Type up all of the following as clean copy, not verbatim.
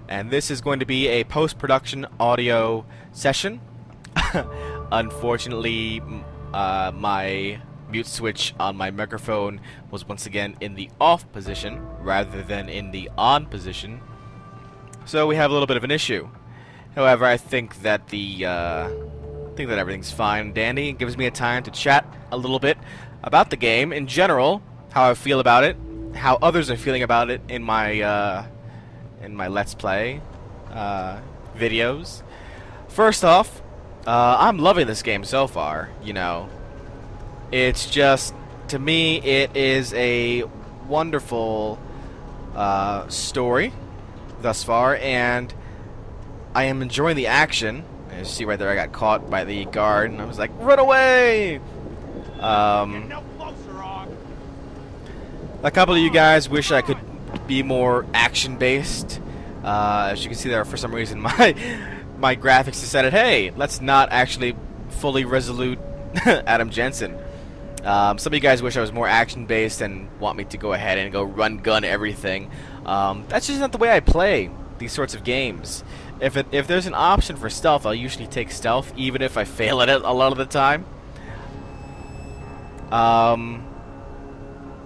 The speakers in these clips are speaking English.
and this is going to be a post-production audio session. Unfortunately, my mute switch on my microphone was once again in the off position rather than in the on position, so we have a little bit of an issue. However, I think that everything's fine and dandy. It gives me a time to chat a little bit about the game in general, how I feel about it, how others are feeling about it in my Let's Play videos. First off, I'm loving this game so far. You know, it's just, to me, it is a wonderful story thus far, and I am enjoying the action. As you see right there, I got caught by the guard, and I was like, run away! A couple of you guys wish I could be more action-based. As you can see there, for some reason, my graphics decided, hey, let's not actually fully resolute Adam Jensen. Some of you guys wish I was more action-based and want me to go ahead and go run-gun everything. That's just not the way I play these sorts of games. If there's an option for stealth, I'll usually take stealth, even if I fail at it a lot of the time.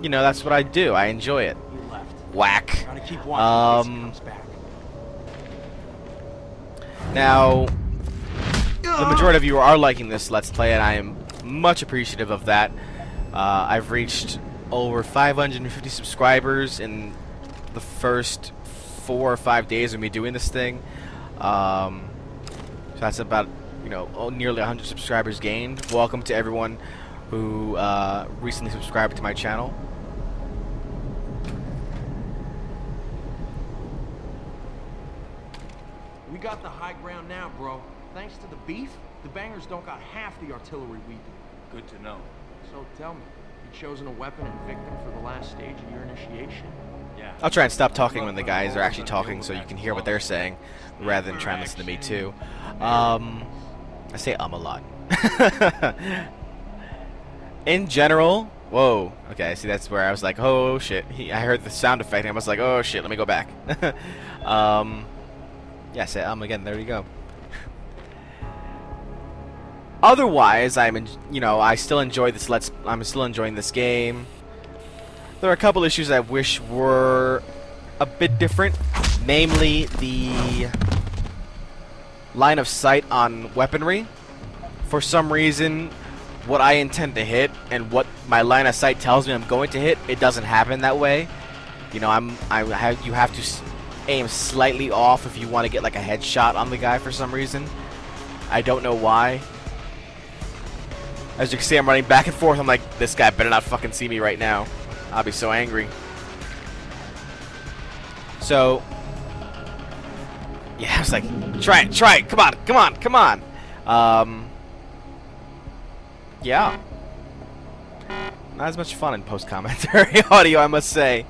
You know, that's what I do. I enjoy it. Whack. Now, the majority of you are liking this Let's Play, and I am much appreciative of that. I've reached over 550 subscribers in the first 4 or 5 days of me doing this thing. So that's about, you know, nearly 100 subscribers gained. Welcome to everyone who recently subscribed to my channel. We got the high ground now, bro. Thanks to the beef, the bangers don't got half the artillery we do. Good to know. So tell me, you chosen a weapon and victim for the last stage of your initiation? Yeah. I'll try and stop talking when the guys are actually talking so you can hear what they're saying rather than try and listen to me too. I say a lot. In general, whoa, okay, see, that's where I was like, oh shit, I heard the sound effect and I was like, oh shit, let me go back. Yeah, say again, there you go. Otherwise, I still enjoy this I'm still enjoying this game. There are a couple issues I wish were a bit different, namely the line of sight on weaponry. For some reason, what I intend to hit and what my line of sight tells me I'm going to hit, it doesn't happen that way. You know, you have to aim slightly off if you want to get like a headshot on the guy for some reason. I don't know why. As you can see, I'm running back and forth. I'm like, this guy better not fucking see me right now. I'll be so angry. So, yeah, I was like, try it, come on. Yeah. Not as much fun in post-commentary audio, I must say.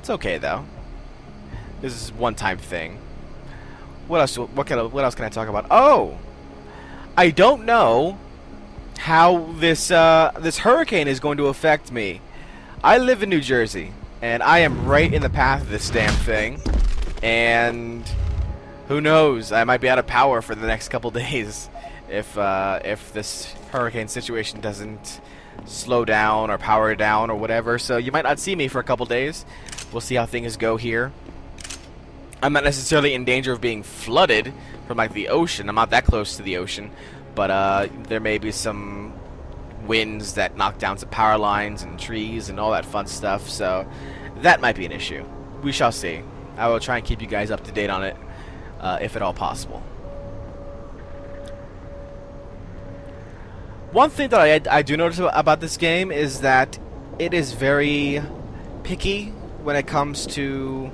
It's okay though. This is a one-time thing. What else can I talk about? Oh, I don't know how this hurricane is going to affect me. I live in New Jersey, and I am right in the path of this damn thing. And who knows? I might be out of power for the next couple days if this hurricane situation doesn't slow down or power down or whatever. So you might not see me for a couple days. We'll see how things go here. I'm not necessarily in danger of being flooded from like the ocean. I'm not that close to the ocean, but there may be some winds that knock down some power lines and trees and all that fun stuff, so that might be an issue. We shall see. I will try and keep you guys up to date on it, if at all possible. One thing that I do notice about this game is that it is very picky when it comes to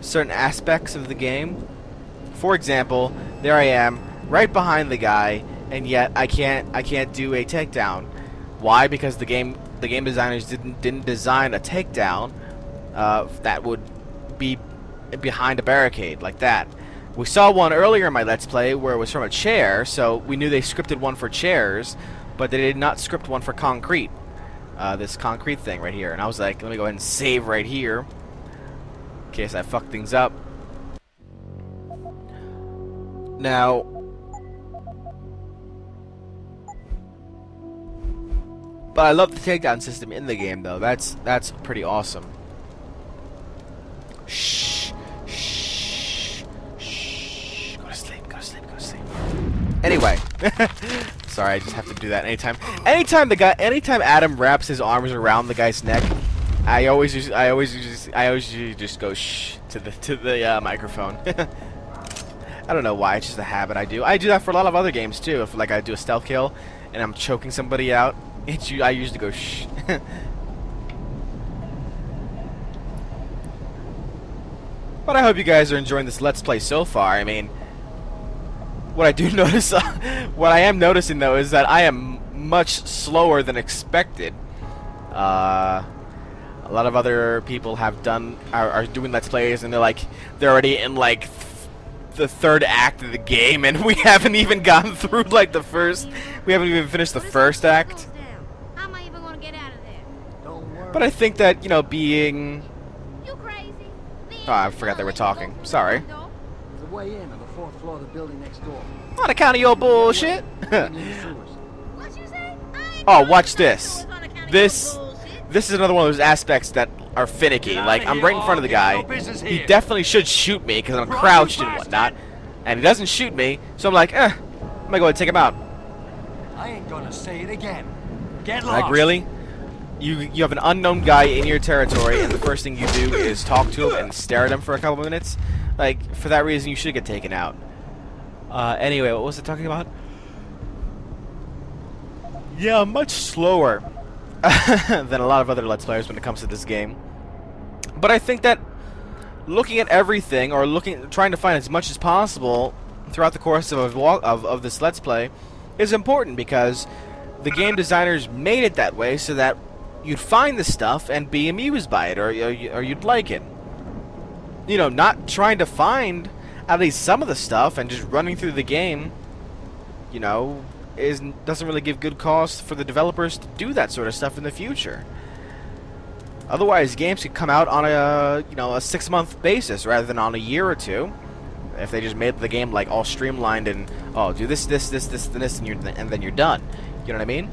certain aspects of the game. For example, there I am right behind the guy, and yet I can't do a takedown. Why? Because the game designers didn't design a takedown that would be behind a barricade like that. We saw one earlier in my Let's Play where it was from a chair, so we knew they scripted one for chairs, but they did not script one for concrete. This concrete thing right here. And I was like, let me go ahead and save right here. in case I fuck things up. Now, but I love the takedown system in the game, though. That's pretty awesome. Shh, shh, shh. Go to sleep. Go to sleep. Go to sleep. Anyway, sorry, I just have to do that anytime. Anytime Adam wraps his arms around the guy's neck, I always usually just go shh to the microphone. I don't know why. It's just a habit I do. I do that for a lot of other games too. If like I do a stealth kill and I'm choking somebody out, I usually go shh. But I hope you guys are enjoying this Let's Play so far. I mean, what I do notice, what I am noticing though, is that I am much slower than expected. A lot of other people are doing Let's Plays, and they're already in like the third act of the game, and we haven't even gotten through like we haven't even finished the first act. How am I even gonna get out of there? Don't worry. But I think that, you know, being... You crazy? Oh, I forgot they were talking. Sorry. There's a way in on the 4th floor of the building next door. On account of your bullshit. What you say? Oh, watch this. This is another one of those aspects that are finicky. Like, I'm right in front of the guy. He definitely should shoot me because I'm crouched and whatnot. And he doesn't shoot me, so I'm like, I'm gonna go and take him out. I ain't gonna say it again. Get lost. Like, really? You have an unknown guy in your territory, and the first thing you do is talk to him and stare at him for a couple minutes? Like, for that reason, you should get taken out. Anyway, what was it talking about? Yeah, much slower than a lot of other Let's Players when it comes to this game. But I think that looking at everything, or trying to find as much as possible throughout the course of this Let's Play is important, because the game designers made it that way so that you'd find the stuff and be amused by it, or you'd like it. You know, not trying to find at least some of the stuff and just running through the game, you know, doesn't really give good cause for the developers to do that sort of stuff in the future. Otherwise, games could come out on a 6-month basis rather than on a year or two. If they just made the game like all streamlined and do this, and then you're done. You know what I mean?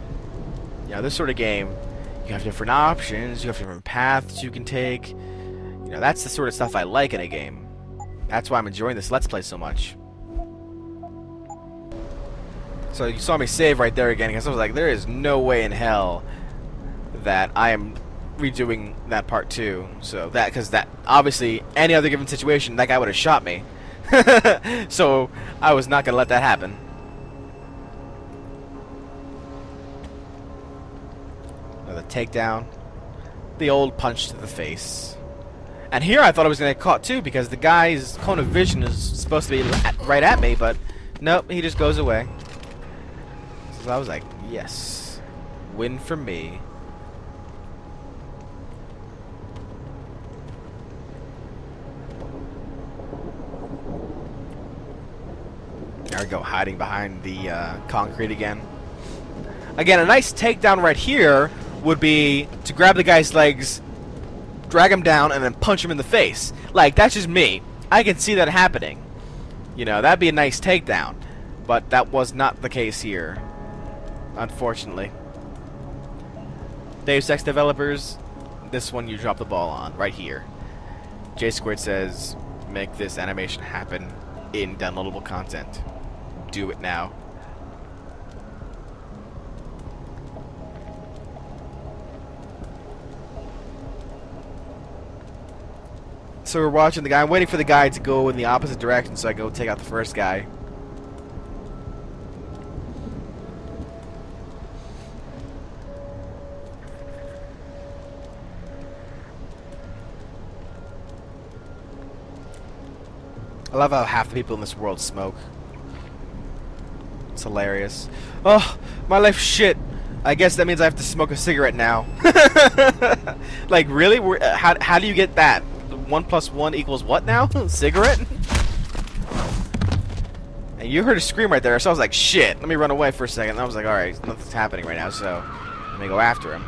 You know, this sort of game, you have different options, you have different paths you can take. You know, that's the sort of stuff I like in a game. That's why I'm enjoying this Let's Play so much. So you saw me save right there again, because I was like, there is no way in hell that I am redoing that part 2. So because obviously, any other given situation, that guy would have shot me. So I was not gonna let that happen. Another takedown. The old punch to the face. And here I thought I was gonna get caught too, because the guy's cone of vision is supposed to be right at me, but nope, he just goes away. So I was like, yes, win for me. There we go, hiding behind the concrete again. Again, a nice takedown right here would be to grab the guy's legs, drag him down, and then punch him in the face. Like, that's just me. I can see that happening. You know, that'd be a nice takedown. But that was not the case here, unfortunately. Deus Ex developers, this one you drop the ball on, right here. J Squared says, make this animation happen in downloadable content. Do it now. So we're watching the guy. I'm waiting for the guy to go in the opposite direction so I go take out the first guy. I love how half the people in this world smoke. It's hilarious. Oh, my life's shit. I guess that means I have to smoke a cigarette now. Like, really? How do you get that? 1 + 1 = what now? Cigarette? And you heard a scream right there, so I was like, shit, let me run away for a second. And I was like, alright, nothing's happening right now, so let me go after him.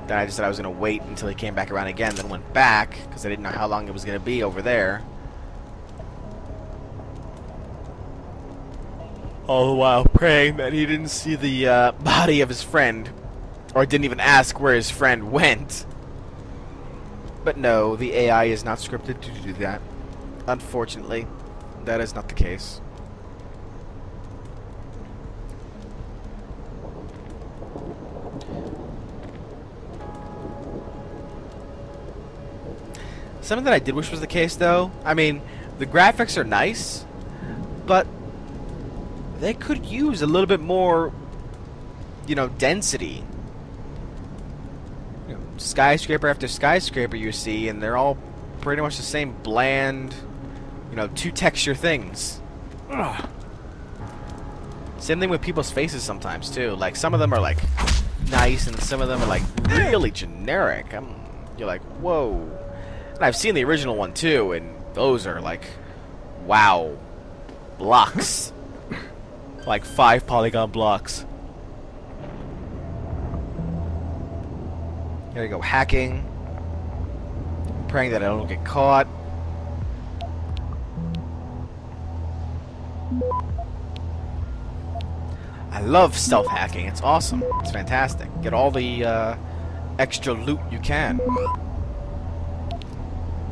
Then I decided I was going to wait until he came back around again, then went back, because I didn't know how long it was going to be over there. All the while praying that he didn't see the body of his friend, or didn't even ask where his friend went. But no, the AI is not scripted to do that. Unfortunately, that is not the case. Something that I did wish was the case, though. I mean, the graphics are nice, but they could use a little bit more, you know, density. You know, skyscraper after skyscraper you see, and they're all pretty much the same bland, you know, two-texture things. Ugh. Same thing with people's faces sometimes, too. Like, some of them are, like, nice, and some of them are, like, really generic. You're like, whoa. And I've seen the original one, too, and those are, like, wow. Blocks. Like 5 polygon blocks. There you go, hacking. Praying that I don't get caught. I love stealth hacking. It's awesome. It's fantastic. Get all the extra loot you can.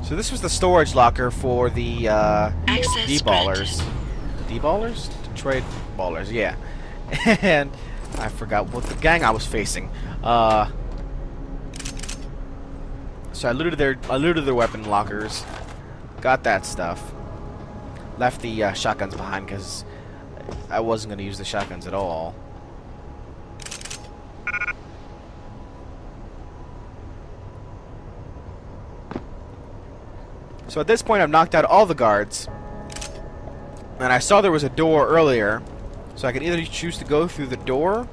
So this was the storage locker for the D-ballers. D-ballers? Detroit ballers, yeah. And I forgot what the gang I was facing. So I looted their weapon lockers. Got that stuff. Left the shotguns behind because I wasn't going to use the shotguns at all. So at this point I've knocked out all the guards. And I saw there was a door earlier. So I could either choose to go through the door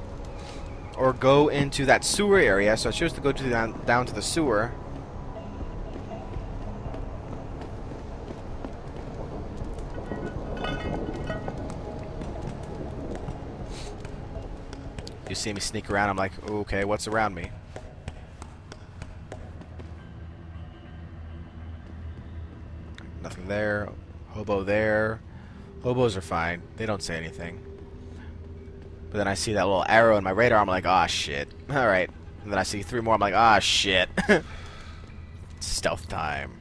or go into that sewer area. So I chose to go to down to the sewer. You see me sneak around, I'm like, okay, what's around me? Nothing there. Hobo there. Hobos are fine. They don't say anything. But then I see that little arrow in my radar, I'm like, ah, shit. Alright. And then I see 3 more, I'm like, ah, shit. Stealth time.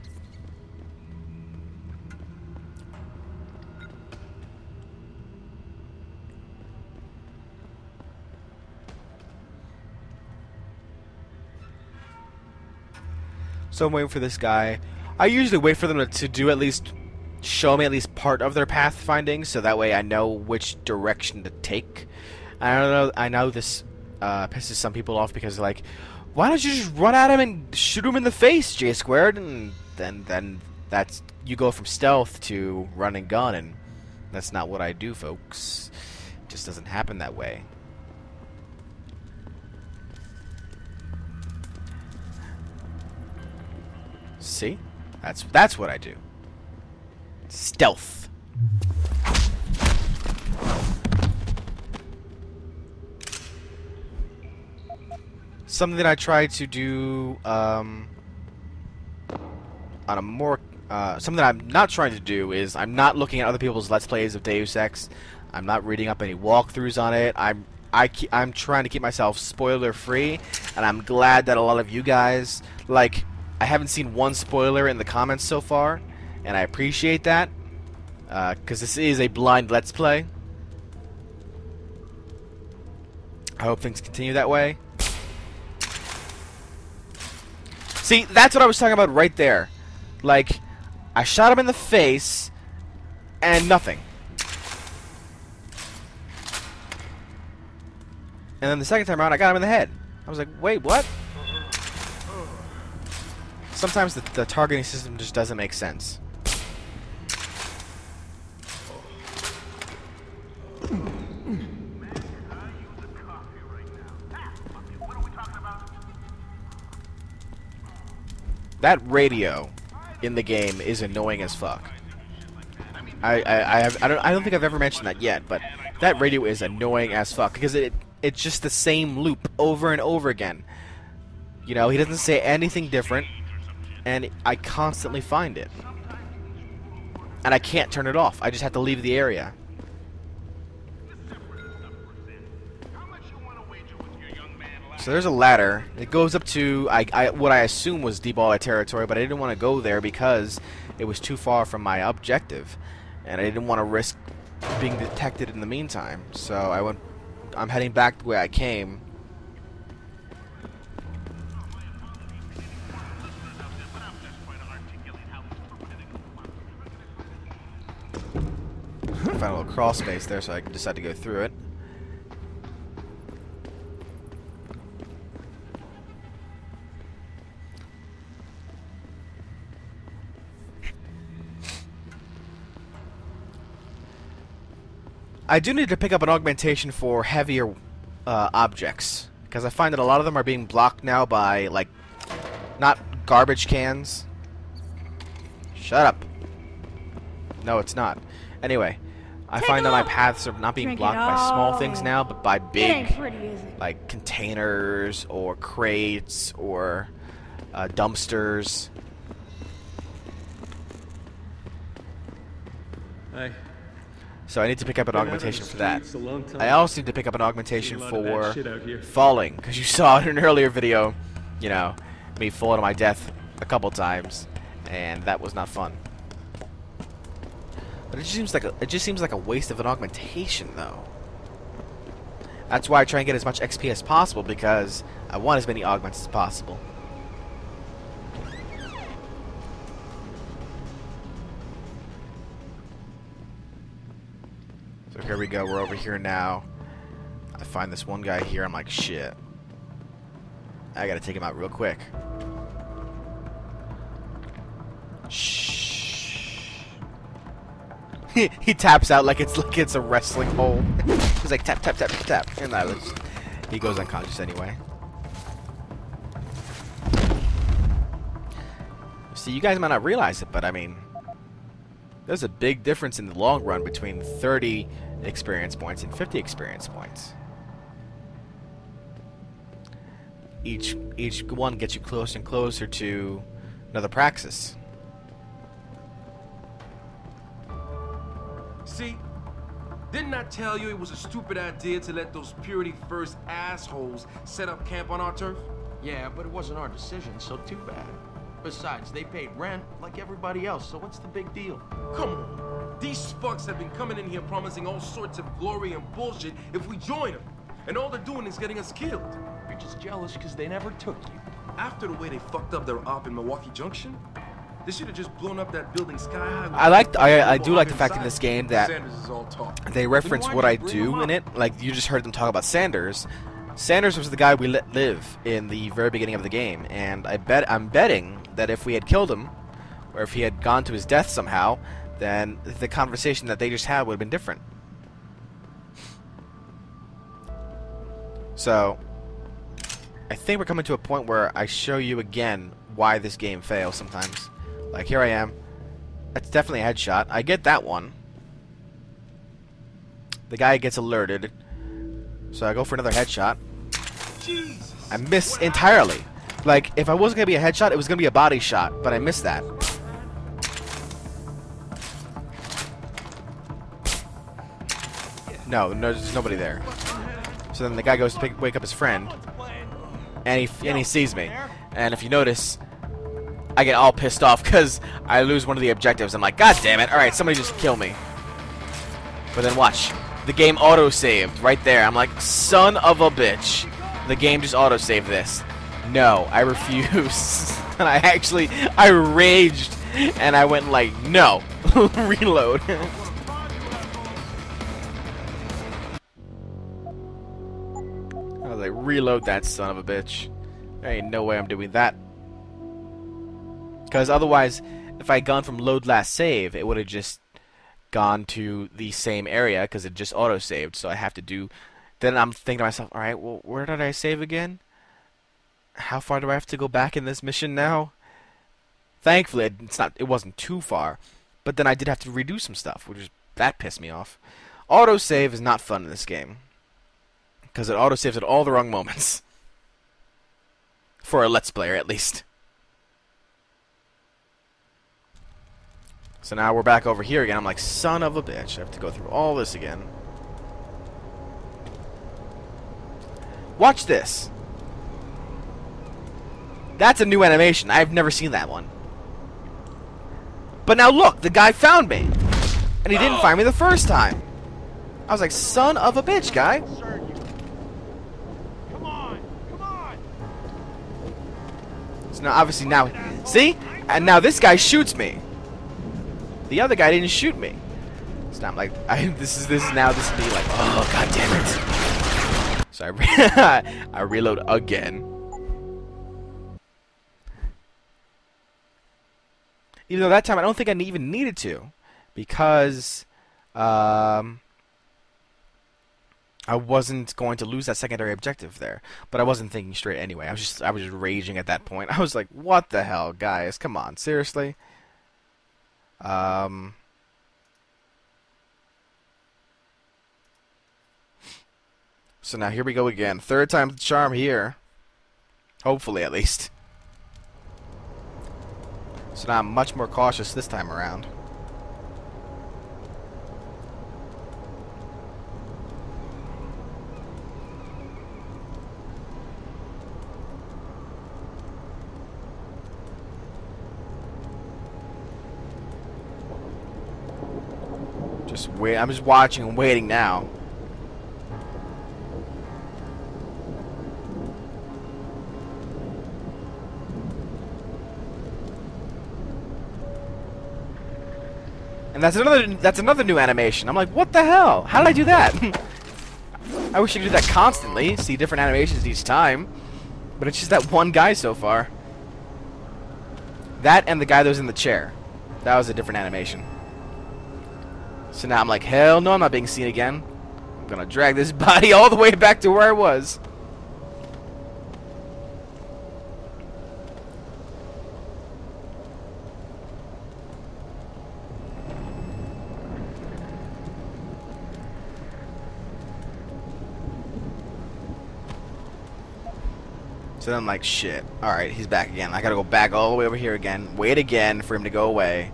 So I'm waiting for this guy. I usually wait for them to do at least, show me at least part of their pathfinding, so that way I know which direction to take. I know this pisses some people off because they're like, why don't you just run at him and shoot him in the face, J squared? And then that's, you go from stealth to run and gun, and that's not what I do, folks. It just doesn't happen that way. See? That's what I do. Stealth. Something that I try to do on a more something that I'm not trying to do is I'm not looking at other people's Let's Plays of Deus Ex. I'm not reading up any walkthroughs on it. I'm trying to keep myself spoiler free, and I'm glad that a lot of you guys, like, I haven't seen one spoiler in the comments so far, and I appreciate that, because this is a blind Let's Play. I hope things continue that way. See, that's what I was talking about right there. Like, I shot him in the face, and nothing. And then the second time around, I got him in the head. I was like, wait, what? Sometimes the targeting system just doesn't make sense. That radio in the game is annoying as fuck. I don't think I've ever mentioned that yet, but that radio is annoying as fuck because it's just the same loop over and over again. You know, he doesn't say anything different, and I constantly find it. And I can't turn it off. I just have to leave the area. So there's a ladder. It goes up to what I assume was deballer territory, but I didn't want to go there because it was too far from my objective, and I didn't want to risk being detected in the meantime. So I'm heading back the way I came. I found a little crawl space there, so I decided to go through it. I do need to pick up an augmentation for heavier objects, because I find that a lot of them are being blocked now by, like, not garbage cans. Shut up. No, it's not. Anyway, I find that my paths are not being blocked by small things now, but by big, like, containers or crates or dumpsters. Hi. So I need to pick up an augmentation for that. I also need to pick up an augmentation for falling, because you saw in an earlier video, you know, me falling to my death a couple times, and that was not fun. But it just seems like a waste of an augmentation, though. That's why I try and get as much XP as possible, because I want as many augments as possible. So here we go, we're over here now. I find this one guy here, I'm like, shit. I gotta take him out real quick. Shh. He taps out like it's a wrestling hole. He's like tap tap tap tap tap, and he goes unconscious anyway. See, you guys might not realize it, but I mean, there's a big difference in the long run between 30 experience points and 50 experience points. Each one gets you closer and closer to another praxis. See? Didn't I tell you it was a stupid idea to let those Purity First assholes set up camp on our turf? Yeah, but it wasn't our decision, so too bad. Besides, they paid rent like everybody else, so what's the big deal? Come on. These fucks have been coming in here promising all sorts of glory and bullshit if we join them. And all they're doing is getting us killed. You're just jealous because they never took you. After the way they fucked up their op in Milwaukee Junction, they should have just blown up that building sky high. I do like the fact in this game that they reference what I do in it. Like, you just heard them talk about Sanders. Sanders was the guy we let live in the very beginning of the game, and I'm betting that if we had killed him, or if he had gone to his death somehow, then the conversation that they just had would have been different. So, I think we're coming to a point where I show you again why this game fails sometimes. Like, here I am. That's definitely a headshot. I get that one. The guy gets alerted. So I go for another headshot. Jesus. I miss entirely. Like, if I wasn't going to be a headshot, it was going to be a body shot. But I missed that. No, there's nobody there. So then the guy goes to wake up his friend. And he sees me. And if you notice, I get all pissed off because I lose one of the objectives. I'm like, God damn it. Alright, somebody just kill me. But then watch. The game auto-saved right there. I'm like, son of a bitch. The game just auto-saved this. No, I refuse. And I raged. And I went like, no. Reload. I was like, reload that son of a bitch. There ain't no way I'm doing that. Because otherwise, if I had gone from load last save, it would have just gone to the same area because it just auto-saved. So I have to do... Then I'm thinking to myself, alright, well, where did I save again? How far do I have to go back in this mission now? Thankfully, it wasn't too far. But then I did have to redo some stuff, that pissed me off. Auto-save is not fun in this game. Because it auto-saves at all the wrong moments. For a Let's Player, at least. So now we're back over here again. I'm like, son of a bitch. I have to go through all this again. Watch this. That's a new animation. I've never seen that one. But now look, the guy found me. And he didn't find me the first time. I was like, son of a bitch, guy. Come on, come on. So now, obviously now, see? And now this guy shoots me. The other guy didn't shoot me. So now I'm like, this is me like, oh, god damn it. So I reload again. Even though that time I don't think I even needed to, because I wasn't going to lose that secondary objective there. But I wasn't thinking straight anyway. I was just raging at that point. I was like, what the hell, guys? Come on, seriously? So now here we go again. Third time's the charm here. Hopefully, at least. So now I'm much more cautious this time around. Just wait. I'm just watching and waiting now. And that's another new animation. I'm like, what the hell? How did I do that? I wish I could do that constantly, see different animations each time. But it's just that one guy so far. That and the guy that was in the chair. That was a different animation. So now I'm like, hell no, I'm not being seen again. I'm gonna drag this body all the way back to where I was. So then I'm like, shit. Alright, he's back again. I gotta go back all the way over here again. Wait again for him to go away.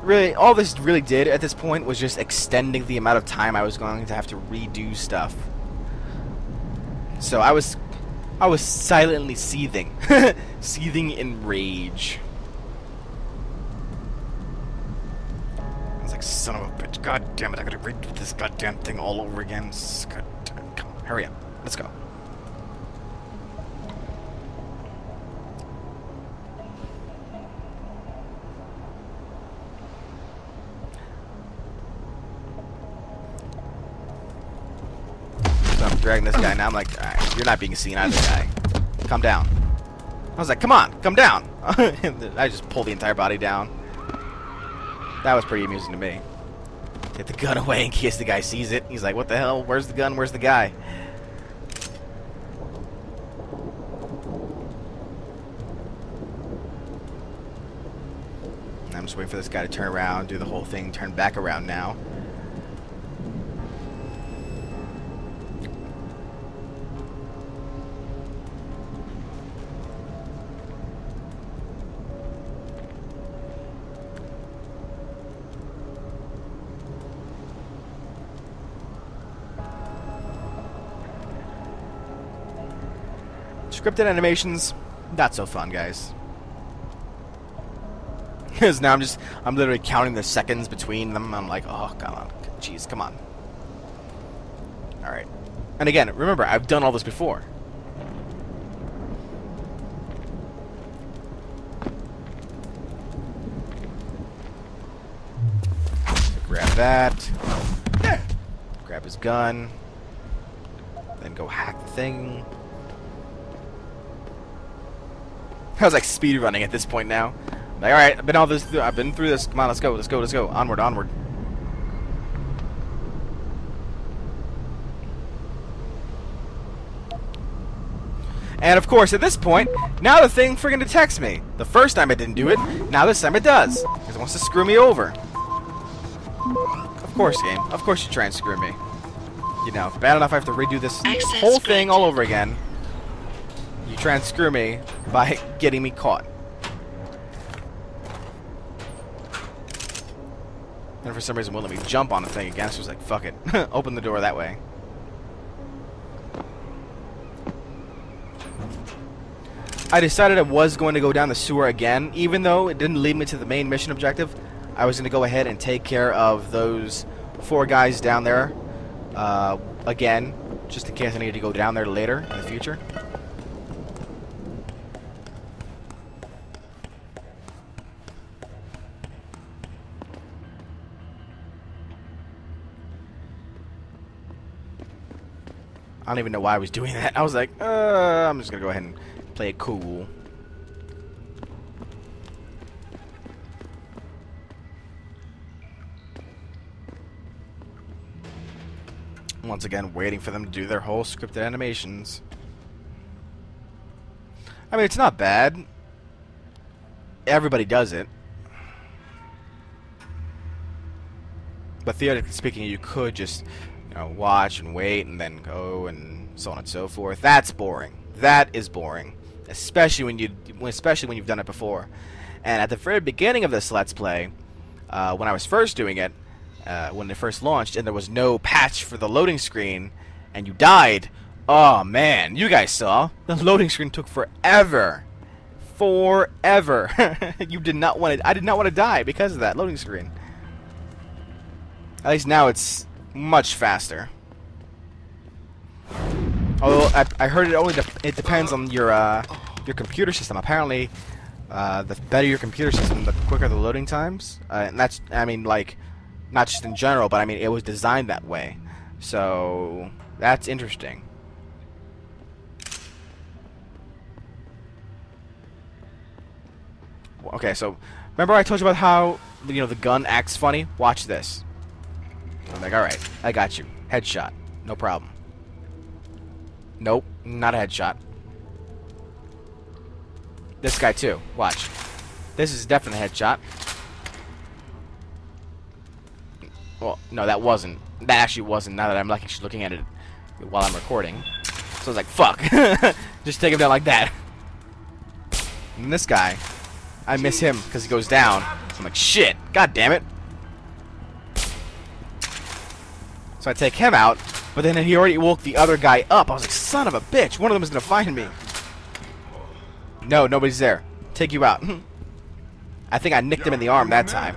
Really, all this really did at this point was just extending the amount of time I was going to have to redo stuff. So I was silently seething. Seething in rage. I was like, son of a bitch. God damn it, I gotta redo this goddamn thing all over again. God damn it. Come on, hurry up. Let's go. I'm dragging this guy now. I'm like, alright, you're not being seen either, guy. Calm down. I was like, come on, come down. I just pulled the entire body down. That was pretty amusing to me. Get the gun away in case the guy sees it. He's like, what the hell? Where's the gun? Where's the guy? And I'm just waiting for this guy to turn around, do the whole thing, turn back around now. Scripted animations, not so fun, guys. Because now I'm literally counting the seconds between them. I'm like, oh, come on. Jeez, come on. Alright. And again, remember, I've done all this before. So grab that. Grab his gun. Then go hack the thing. I was like speed running at this point now. Like, all right, I've been through this. Come on, let's go, let's go, let's go. Onward, onward. And of course, at this point, now the thing friggin' detects me. The first time it didn't do it. Now this time it does, because it wants to screw me over. Of course, game. Of course you try and screw me. You know, bad enough I have to redo this whole thing all over again. You try and screw me by getting me caught. And for some reason won't let me jump on the thing again, so I was like, fuck it. Open the door that way. I decided I was going to go down the sewer again, even though it didn't lead me to the main mission objective. I was going to go ahead and take care of those 4 guys down there again, just in case I needed to go down there later in the future. I don't even know why I was doing that. I was like, I'm just going to go ahead and play it cool. Once again, waiting for them to do their whole scripted animations. I mean, it's not bad. Everybody does it. But theoretically speaking, you could just, you know, watch and wait and then go and so on and so forth. That's boring. That is boring. Especially when you've done it before. And at the very beginning of this Let's Play, when I was first doing it, when it first launched, and there was no patch for the loading screen, and you died, oh man, you guys saw, the loading screen took forever. Forever. You did not want to, I did not want to die because of that loading screen. At least now it's much faster. Although I heard it depends on your computer system. Apparently, the better your computer system, the quicker the loading times. And that's, I mean, like, not just in general, but I mean, it was designed that way. So that's interesting. Okay, so remember I told you about how, you know, the gun acts funny? Watch this. I'm like, alright, I got you. Headshot. No problem. Nope, not a headshot. This guy too. Watch. This is definitely a headshot. Well, no, that wasn't. That actually wasn't, now that I'm actually looking at it while I'm recording. So I was like, fuck. Just take him down like that. And this guy, I miss him because he goes down. I'm like, shit. God damn it. So I take him out, but then he already woke the other guy up. I was like, son of a bitch. One of them is going to find me. No, nobody's there. Take you out. I think I nicked him in the arm that time.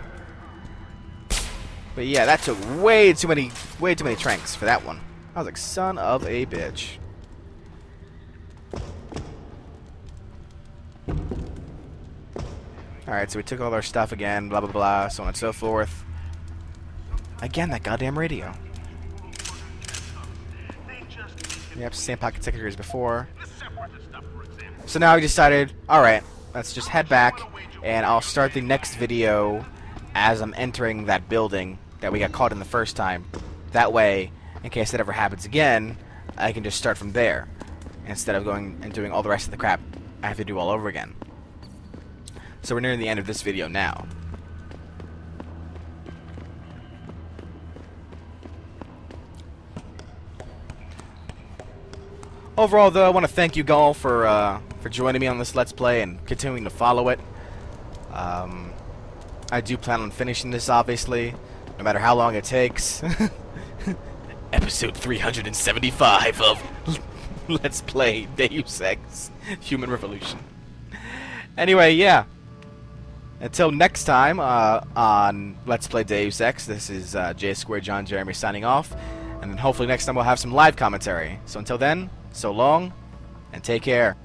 But yeah, that took way too many tranks for that one. I was like, son of a bitch. Alright, so we took all our stuff again, blah blah blah, so on and so forth. Again, that goddamn radio. Yep, same pocket secretary as before. So now I decided, alright, let's just head back, and I'll start the next video as I'm entering that building that we got caught in the first time. That way, in case that ever happens again, I can just start from there, instead of going and doing all the rest of the crap I have to do all over again. So we're nearing the end of this video now. Overall, though, I want to thank you all for joining me on this Let's Play and continuing to follow it. I do plan on finishing this, obviously, no matter how long it takes. Episode 375 of Let's Play Deus Ex Human Revolution. Anyway, yeah. Until next time on Let's Play Deus Ex, this is J Square John Jeremy signing off, and then hopefully next time we'll have some live commentary. So until then, so long, and take care.